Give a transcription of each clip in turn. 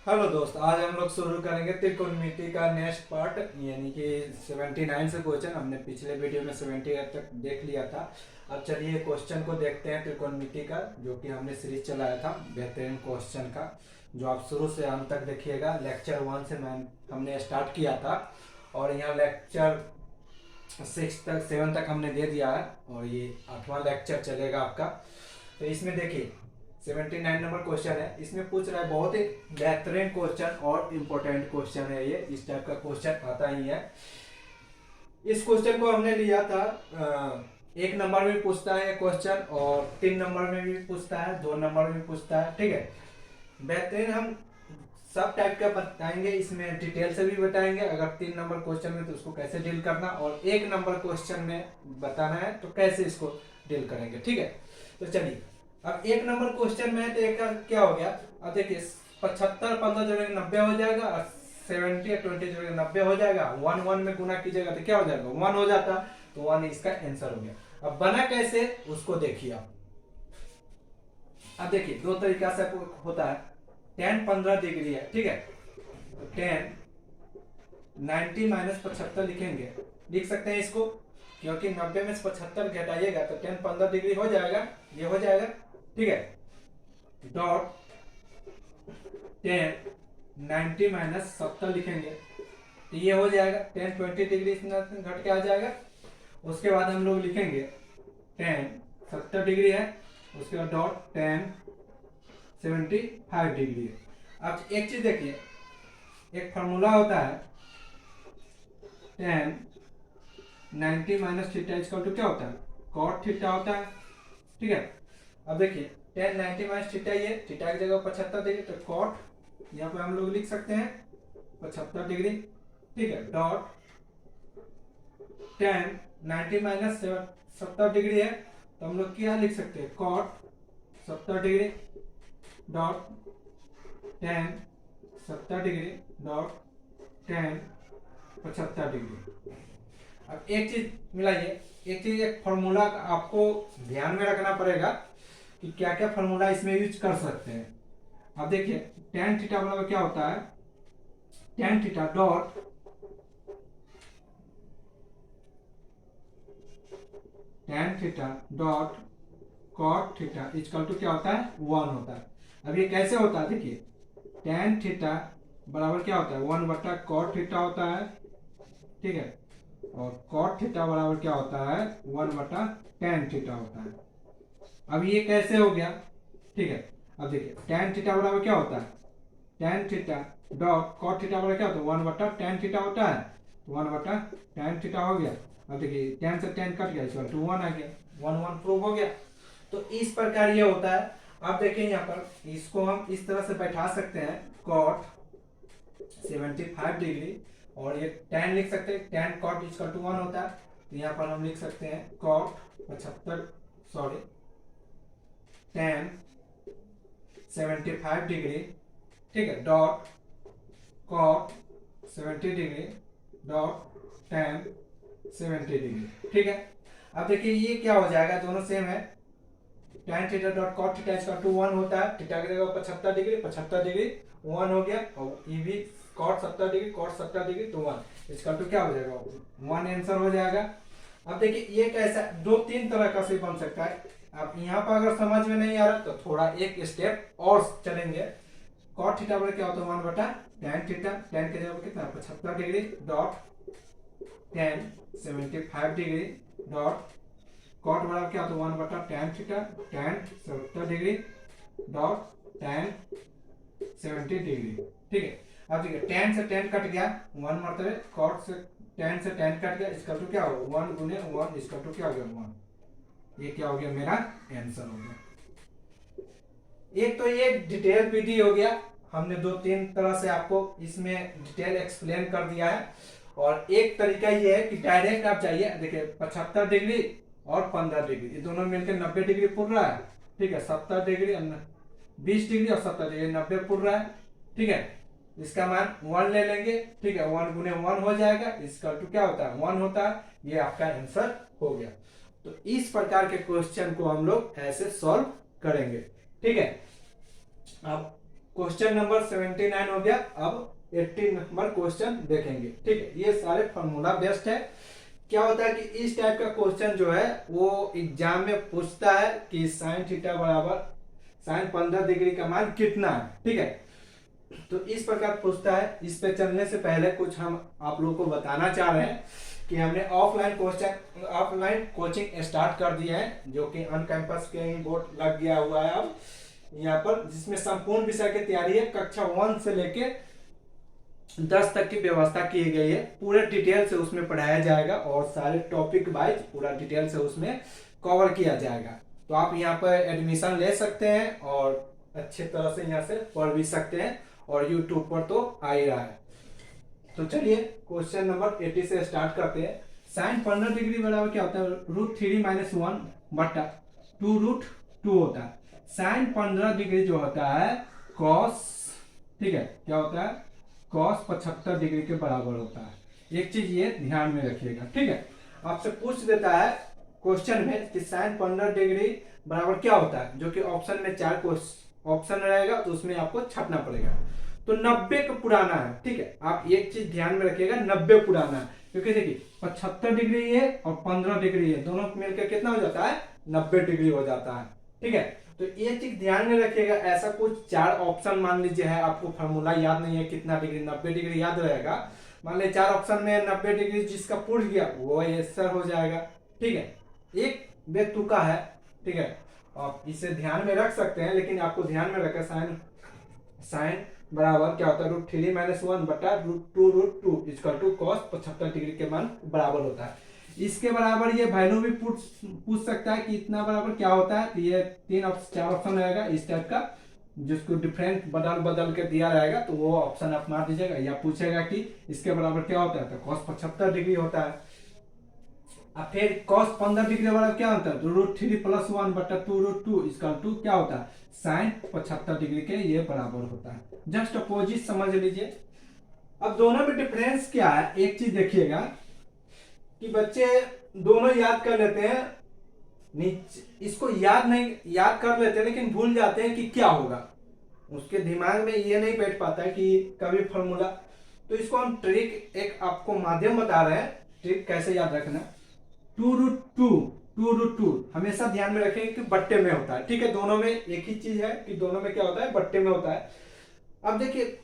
Hello दोस्त, आज हम लोग शुरू करेंगे त्रिकोणमिति का नेक्स्ट पार्ट, यानी कि 79 से क्वेश्चन। हमने पिछले वीडियो में 78 तक देख लिया था। अब चलिए क्वेश्चन को देखते हैं त्रिकोणमिति का, जो कि हमने सीरीज चलाया था बेहतरीन क्वेश्चन का, जो आप शुरू से अंत तक देखिएगा। लेक्चर 1 से हमने स्टार्ट किया था और यहाँ लेक्चर 6 तक 7 तक हमने दे दिया है और ये 8वां लेक्चर चलेगा आपका। तो इसमें देखिए 79 नंबर क्वेश्चन है। इसमें पूछ रहा है, बहुत ही बेहतरीन क्वेश्चन और इम्पोर्टेंट क्वेश्चन है ये। इस टाइप का क्वेश्चन आता ही है। इस क्वेश्चन को हमने लिया था 1 नंबर में पूछता है क्वेश्चन, और 3 नंबर में भी पूछता है, 2 नंबर में पूछता है। ठीक है, बेहतरीन हम सब टाइप का बताएंगे, इसमें डिटेल से भी बताएंगे। अगर 3 नंबर क्वेश्चन में तो उसको कैसे डील करना, और 1 नंबर क्वेश्चन में बताना है तो कैसे इसको डील करेंगे। ठीक है, तो चलिए अब 1 नंबर क्वेश्चन में है तो एक का क्या हो गया। अब देखिए 75 15 जोड़ेंगे 90 हो जाएगा, और 70 और 20 जोड़ेंगे 90 हो जाएगा। 1 1 में गुना कीजिएगा तो क्या हो जाएगा, 1 हो जाता। तो 1 इसका आंसर हो गया। अब बना कैसे उसको देखिए आप। अब देखिए 2 तरीका से होता है। tan 15 डिग्री है, ठीक है, तो tan 90 माइनस 75 लिखेंगे, लिख सकते हैं इसको, क्योंकि 90 में से 75 घटाइएगा तो tan 15 डिग्री हो जाएगा, ये हो जाएगा। ठीक है, डॉट tan 90 माइनस 70 लिखेंगे तो ये हो जाएगा। tan 20 डिग्री इसमें घट के आ जाएगा। उसके बाद हम लोग लिखेंगे tan 70 डिग्री है, उसके बाद डॉट tan 75 डिग्री है। अब एक चीज देखिए, एक फार्मूला होता है tan 90 minus theta equal to क्या होता है, cot थीटा होता है। ठीक है, अब देखिए tan 90 माइनस थीटा, ये थीटा की जगह 75 डिग्री, तो cot यहाँ पे हम लोग लिख सकते हैं 75 डिग्री। ठीक है, डॉट tan 90 माइनस 70 डिग्री है तो हम लोग क्या लिख सकते हैं, cot 70 degree dot tan 70 degree dot tan 75 degree. अब एक चीज मिलाइए, एक फॉर्मूला आपको ध्यान में रखना पड़ेगा कि क्या क्या फॉर्मूला इसमें यूज कर सकते हैं। अब देखिए tan थीटा बराबर क्या होता है, tan theta dot tan theta dot cot theta equal to क्या होता है, 1 होता है। अब ये कैसे होता है, देखिए tan थीटा बराबर क्या होता है, 1 बटा cot थीटा होता है। ठीक है, और cot थीटा बराबर क्या होता है, 1 बटा tan थीटा होता है। अब ये कैसे हो गया, ठीक है, अब देखिए tan थीटा बराबर क्या होता है, tan theta dot cot theta बराबर क्या होता है, 1 बटा tan थीटा होता है, 1 बटा tan थीटा हो गया। अब देखिए tan से tan कट गया, इक्वल टू 1 आ गया, 1 1 प्रूव हो गया। तो इस प्रकार ये होता है। अब देखिए यहाँ पर इसको हम इस तरह से बैठा सकते हैं, cot 75 डिग्री, और ये tan लिख सकते हैं, tan cot इक्वल टू 1 होता है। तो यहाँ पर हम लिख सकते हैं cot 75 tan 75 डिग्री, ठीक है, dot cot 70 degree dot tan 70 degree. ठीक है, अब देखिए ये क्या हो जाएगा, दोनों सेम है। tan theta dot cot theta equal to 1 होता है, थीटा की जगह 75 डिग्री 75 डिग्री 1 हो गया, और ये भी cot 70 डिग्री cot 70 डिग्री तो 1 इक्वल टू क्या हो जाएगा, 1 आंसर हो जाएगा। अब देखिए ये कैसा 2-3 तरह का से बन सकता है। अब यहाँ पर अगर समझ में नहीं आ रहा तो थोड़ा एक स्टेप और चलेंगे। cot थीटा बराबर क्या होता है, 1 बटा tan थीटा, tan की जगह कितना 75 degree dot tan 75 degree dot cot बराबर क्या होता है, 1 बटा tan theta, tan 70 degree dot tan 70 degree. ठीक है, अब देखिए tan से tan कट गया, 1 मरतबे, cot से tan से tan कट गया, इसका टू क्या होगा, 1 गुने 1, इसका टू क्या हो गया, 1। ये क्या हो गया, मेरा आंसर हो गया। एक तो ये डिटेल पीडी हो गया, हमने 2-3 तरह से आपको इसमें डिटेल एक्सप्लेन कर दिया है। और एक तरीका ये है कि डायरेक्ट आप जाइए, देखिए 75 डिग्री और 15 डिग्री, ये दोनों मिलकर 90 डिग्री पुर रहा है। ठीक है, 70 डिग्री 20 डिग्री और 70 डिग्री 90 पुर रहा है। ठीक है, इसका मान 1 ले लेंगे। ठीक है, 1 गुने 1 हो जाएगा, इसका टू क्या होता है, 1 होता है। ये आपका आंसर हो गया। तो इस प्रकार के क्वेश्चन को हम लोग ऐसे सॉल्व करेंगे। ठीक है, अब क्वेश्चन नंबर 79 हो गया। अब 80 नंबर क्वेश्चन देखेंगे। ठीक है, ये सारे फॉर्मूला बेस्ड है। क्या होता है कि इस टाइप का क्वेश्चन जो है वो एग्जाम में पूछता है कि साइन थीटा बराबर साइन 15 डिग्री का मान कितना है। ठीक है, तो इस प्रकार पूछता है। इस पे चलने से पहले कुछ हम आप लोगों को बताना चाह रहे हैं कि हमने ऑफलाइन कोचिंग स्टार्ट कर दिया है, जो कि ऑन कैंपस के बोर्ड लग गया हुआ है अब यहाँ पर, जिसमें संपूर्ण विषय की तैयारी है। कक्षा 1 से लेके 10 तक की व्यवस्था की गई है। पूरे डिटेल से उसमें पढ़ाया जाएगा और सारे टॉपिक वाइज पूरा डिटेल से उसमें कवर किया जाएगा। तो आप यहाँ पर एडमिशन ले सकते हैं और अच्छे तरह से यहाँ से पढ़ भी सकते हैं, और यूट्यूब पर तो आ ही रहा है। तो चलिए क्वेश्चन नंबर 80 से स्टार्ट करते हैं। साइन 15 डिग्री बराबर क्या होता है? √3 - 1 बटा 2√2 होता है। साइन 15 डिग्री जो होता है कॉस, ठीक है, क्या होता है? कॉस 75 डिग्री के बराबर होता है। एक चीज ये ध्यान में रखिएगा। ठीक है, आपसे पूछ देता है क्वेश्चन में कि साइन 15 डिग्री बराबर क्या होता है, जो कि ऑप्शन में 4 ऑप्शन रहेगा, तो उसमें आपको छापना पड़ेगा। तो 90 का पुराना है। ठीक है, आप एक चीज ध्यान में रखिएगा, 90 पुराना है, क्योंकि देखिए 75 डिग्री है और 15 डिग्री है, दोनों मिलकर कितना हो जाता है? 90 डिग्री हो जाता है। ठीक है, तो ये चीज ध्यान में रखिएगा। ऐसा कुछ 4 ऑप्शन मान लीजिए है, आपको फॉर्मूला याद नहीं है कितना डिग्री, 90 डिग्री याद रहेगा। मान लीजिए 4 ऑप्शन में 90 डिग्री जिसका पूछ गया वो आंसर हो जाएगा। ठीक है, एक बेतुका है। ठीक है, आप इसे ध्यान में रख सकते हैं, लेकिन आपको ध्यान में रखें साइन बराबर क्या होता है? √3 - 1 बटा √2 इक्वल टू कॉस 75 डिग्री के मान बराबर होता है। इसके बराबर ये वैल्यू भी पूछ सकता है कि इतना बराबर क्या होता है। तो ये 4 ऑप्शन रहेगा इस टाइप का, जिसको डिफरेंट बदल के दिया रहेगा, तो वो ऑप्शन आप मार दीजिएगा। या पूछेगा कि इसके बराबर क्या होता है, तो कॉस 75 डिग्री होता है। अब फिर cos 15 डिग्री बराबर क्या होता है? √3 + 1 बटा 2√2 इक्वल टू क्या होता है? साइन 75 डिग्री के ये बराबर होता है। जस्ट अपोजिट समझ लीजिए। अब दोनों में डिफरेंस क्या है, एक चीज देखिएगा कि बच्चे दोनों याद कर लेते हैं, इसको याद कर लेते हैं, लेकिन भूल जाते हैं कि क्या होगा। उसके दिमाग में ये नहीं बैठ पाता है कि कभी फॉर्मूला। तो इसको हम ट्रिक, एक आपको माध्यम बता रहे हैं, ट्रिक कैसे याद रखना। 2√2 हमेशा ध्यान में रखें कि बट्टे में होता है। ठीक है, दोनों में एक ही चीज है कि दोनों में क्या होता है? बट्टे में होता है। अब देखिए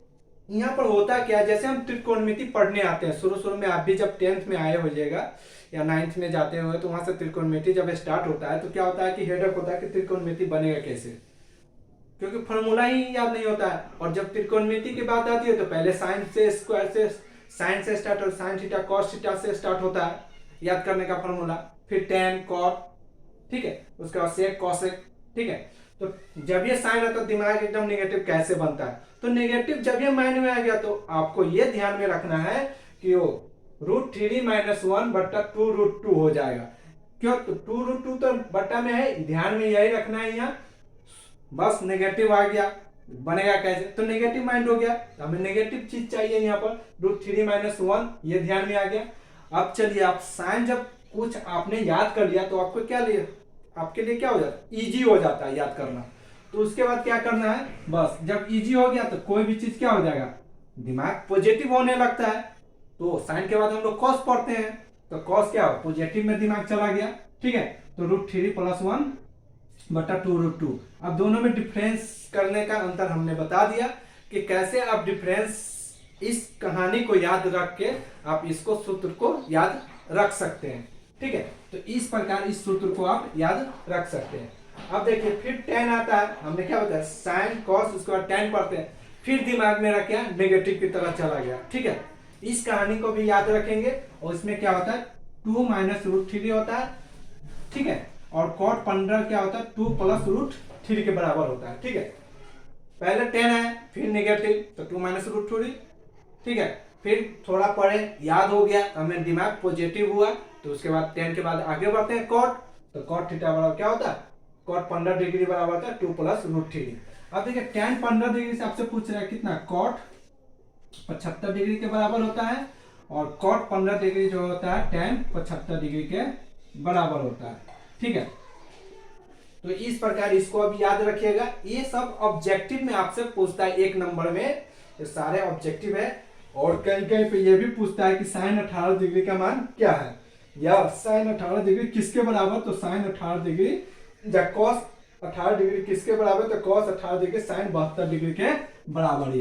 यहाँ पर होता क्या है, जैसे हम त्रिकोणमिति पढ़ने आते हैं, शुरू में आप भी जब 10th में आए होइएगा या 9th में जाते हुए, तो वहां से त्रिकोणमिति जब स्टार्ट होता है तो क्या होता है कि हेडक होता है कि त्रिकोणमिति बनेगा कैसे, क्योंकि फॉर्मूला ही याद नहीं होता है। और जब त्रिकोणमिति की बात आती है तो पहले साइन से स्क्वायर से साइन से स्टार्ट, और साइन थीटा कॉस थीटा से स्टार्ट होता है याद करने का फॉर्मूला, फिर tan cot, ठीक है, उसके बाद sec cosec। ठीक है, तो जब ये साइन आता है दिमाग एकदम नेगेटिव कैसे बनता है, तो नेगेटिव जब ये माइंड में आ गया तो आपको ये ध्यान में रखना है कि वो √3 - 1 बटा 2√2 हो जाएगा। क्यों? तो 2√2 तो बटा में है, ध्यान में यही रखना है। यहाँ बस नेगेटिव आ गया, बनेगा कैसे? तो नेगेटिव माइंड हो गया, हमें नेगेटिव चीज चाहिए यहाँ पर। √3 - 1 ये ध्यान में आ गया। अब चलिए, आप साइन जब कुछ आपने याद कर लिया तो आपको क्या लिए, आपके लिए क्या हो जाता है? इजी हो जाता है याद करना। तो उसके बाद क्या करना है, बस जब इजी हो गया तो कोई भी चीज क्या हो जाएगा, दिमाग पॉजिटिव होने लगता है। तो साइन के बाद हम लोग कॉस पढ़ते हैं, तो कॉस क्या हो, पॉजिटिव में दिमाग चला गया। ठीक है, तो √3 + 1 बटा 2√2। अब दोनों में डिफरेंस करने का अंतर हमने बता दिया कि कैसे आप डिफरेंस, इस कहानी को याद रख के आप इसको सूत्र को याद रख सकते हैं। ठीक है, तो इस प्रकार इस सूत्र को आप याद रख सकते हैं। अब देखिए फिर tan आता है, हमने क्या बताया, साइन कॉस, उसके बाद tan पढ़ते हैं, फिर दिमाग मेरा क्या नेगेटिव की तरह चला गया। ठीक है, इस कहानी को भी याद रखेंगे। और इसमें क्या होता है, 2 - √3 होता है। ठीक है, और cot 15 क्या होता है, 2 + √3 के बराबर होता है। ठीक है, पहले tan है, फिर नेगेटिव, तो 2 - √3। ठीक है, फिर थोड़ा पढ़े, याद हो गया, हमें दिमाग पॉजिटिव हुआ, तो उसके बाद tan के बाद आगे बढ़ते हैं cot, तो cot थीटा बराबर क्या होता है, cot 15 डिग्री बराबर होता है 2 + √3। अब देखिए tan 15 डिग्री से आपसे पूछ रहा है कितना, cot 75 डिग्री के बराबर होता है, और cot 15 डिग्री जो होता है tan 75 डिग्री के बराबर होता है। ठीक है, तो इस प्रकार इसको अब याद रखिएगा। ये सब ऑब्जेक्टिव में आपसे पूछता है 1 नंबर में, ये सारे ऑब्जेक्टिव है। और कहीं कहीं पे ये भी पूछता है कि साइन 18 डिग्री का मान क्या है, या साइन 18 डिग्री किसके बराबर, तो साइन 18 डिग्री या कॉस 18 डिग्री किसके बराबर, तो कॉस 18 डिग्री साइन 72 डिग्री के बराबर।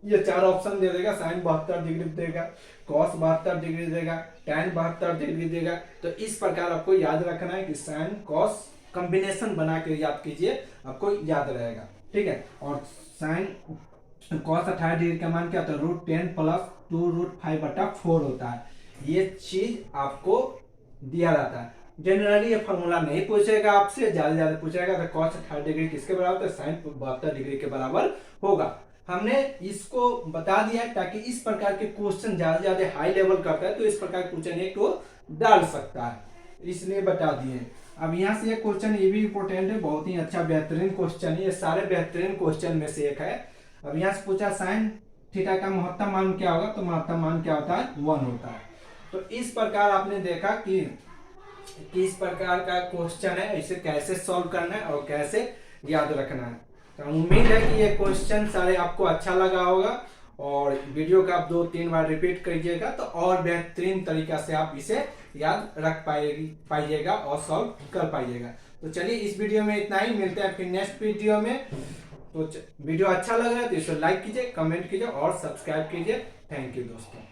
ये 4 ऑप्शन दे देगा, साइन 72 डिग्री देगा, कॉस 72 डिग्री देगा, टैन 72 डिग्री देगा। तो इस प्रकार आपको याद रखना है कि साइन कॉस कॉम्बिनेशन बना के याद कीजिए, आपको याद रहेगा, ठीक है। और साइन कॉस 18 डिग्री का मान क्या होता है, √10 प्लस 2√5/4 होता है। ये चीज आपको दिया जाता है। जनरली ये फॉर्मूला नहीं पूछेगा आपसे, ज्यादा पूछेगा तो कॉस 18 डिग्री किसके बराबर, तो साइन 72 डिग्री के बराबर होगा। हमने इसको बता दिया ताकि इस प्रकार के क्वेश्चन ज्यादा हाई लेवल करता है तो इस प्रकार क्वेश्चन एक तो डाल सकता है, इसलिए बता दिए। अब यहाँ से ये क्वेश्चन ये भी इंपॉर्टेंट है, बहुत ही अच्छा बेहतरीन क्वेश्चन है, ये सारे बेहतरीन क्वेश्चन में से एक है। अब यहाँ से पूछा साइन थीटा का महत्तम मान क्या होगा, तो महत्तम मान क्या होता है, 1 होता है। तो इस प्रकार आपने देखा कि किस प्रकार का क्वेश्चन है, इसे कैसे सॉल्व करना है और कैसे याद रखना है। तो उम्मीद है कि ये क्वेश्चन सारे आपको अच्छा लगा होगा और वीडियो का आप 2-3 बार रिपीट करिएगा तो और बेहतरीन तरीका से आप इसे याद रख पाइएगा और सॉल्व कर पाइएगा। तो चलिए इस वीडियो में इतना ही, मिलते हैं फिर नेक्स्ट वीडियो में। तो वीडियो अच्छा लग रहा है तो इसे लाइक कीजिए, कमेंट कीजिए और सब्सक्राइब कीजिए। थैंक यू दोस्तों।